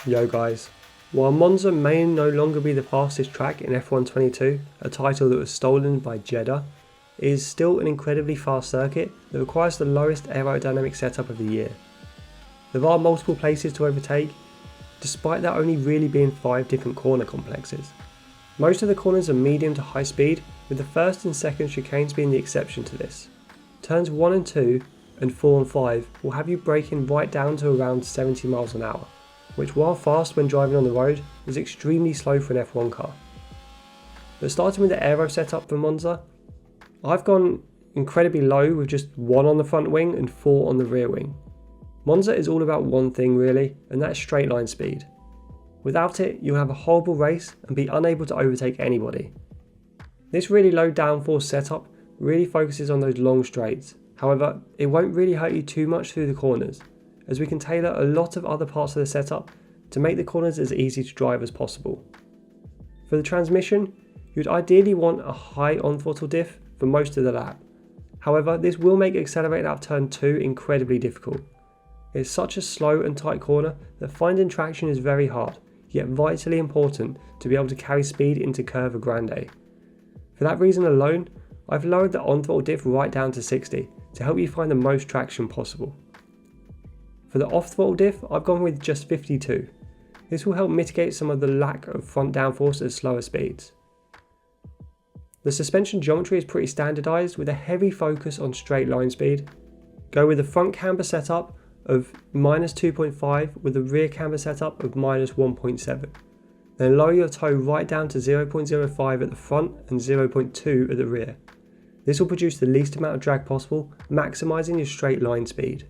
Yo guys, while Monza may no longer be the fastest track in F1 22, a title that was stolen by Jeddah, it is still an incredibly fast circuit that requires the lowest aerodynamic setup of the year. There are multiple places to overtake, despite there only really being 5 different corner complexes. Most of the corners are medium to high speed, with the first and second chicanes being the exception to this. Turns 1 and 2 and 4 and 5 will have you braking right down to around 70 miles an hour, which while fast when driving on the road, is extremely slow for an F1 car. But starting with the aero setup for Monza, I've gone incredibly low with just 1 on the front wing and 4 on the rear wing. Monza is all about one thing really, and that's straight line speed. Without it, you'll have a horrible race and be unable to overtake anybody. This really low downforce setup really focuses on those long straights. However, it won't really hurt you too much through the corners, as we can tailor a lot of other parts of the setup to make the corners as easy to drive as possible. For the transmission, you'd ideally want a high on-throttle diff for most of the lap. However, this will make accelerating out of turn 2 incredibly difficult. It's such a slow and tight corner that finding traction is very hard, yet vitally important to be able to carry speed into Curva Grande. For that reason alone, I've lowered the on-throttle diff right down to 60 to help you find the most traction possible. For the off-throttle diff, I've gone with just 52. This will help mitigate some of the lack of front downforce at slower speeds. The suspension geometry is pretty standardised with a heavy focus on straight line speed. Go with the front camber setup of -2.5 with the rear camber setup of -1.7. Then lower your toe right down to 0.05 at the front and 0.2 at the rear. This will produce the least amount of drag possible, maximising your straight line speed.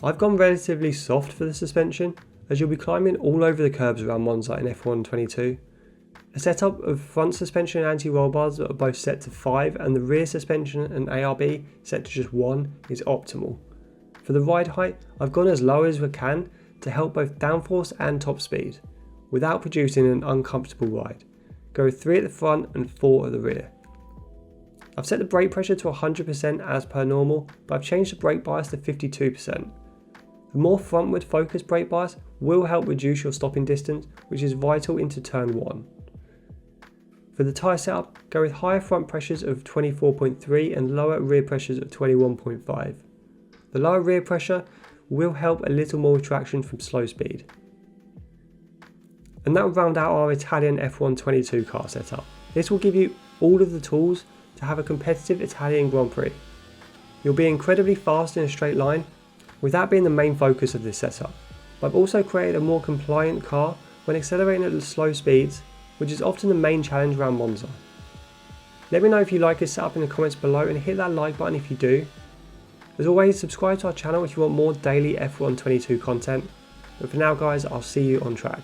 I've gone relatively soft for the suspension, as you'll be climbing all over the curbs around Monza in F1 22. A setup of front suspension and anti-roll bars that are both set to 5 and the rear suspension and ARB set to just 1 is optimal. For the ride height, I've gone as low as we can to help both downforce and top speed, without producing an uncomfortable ride. Go 3 at the front and 4 at the rear. I've set the brake pressure to 100% as per normal, but I've changed the brake bias to 52%. The more frontward focused brake bias will help reduce your stopping distance, which is vital into turn 1. For the tyre setup, go with higher front pressures of 24.3 and lower rear pressures of 21.5. The lower rear pressure will help a little more traction from slow speed. And that will round out our Italian F1 22 car setup. This will give you all of the tools to have a competitive Italian Grand Prix. You'll be incredibly fast in a straight line, with that being the main focus of this setup. But I've also created a more compliant car when accelerating at slow speeds, which is often the main challenge around Monza. Let me know if you like this setup in the comments below and hit that like button if you do. As always, subscribe to our channel if you want more daily F1 22 content. But for now guys, I'll see you on track.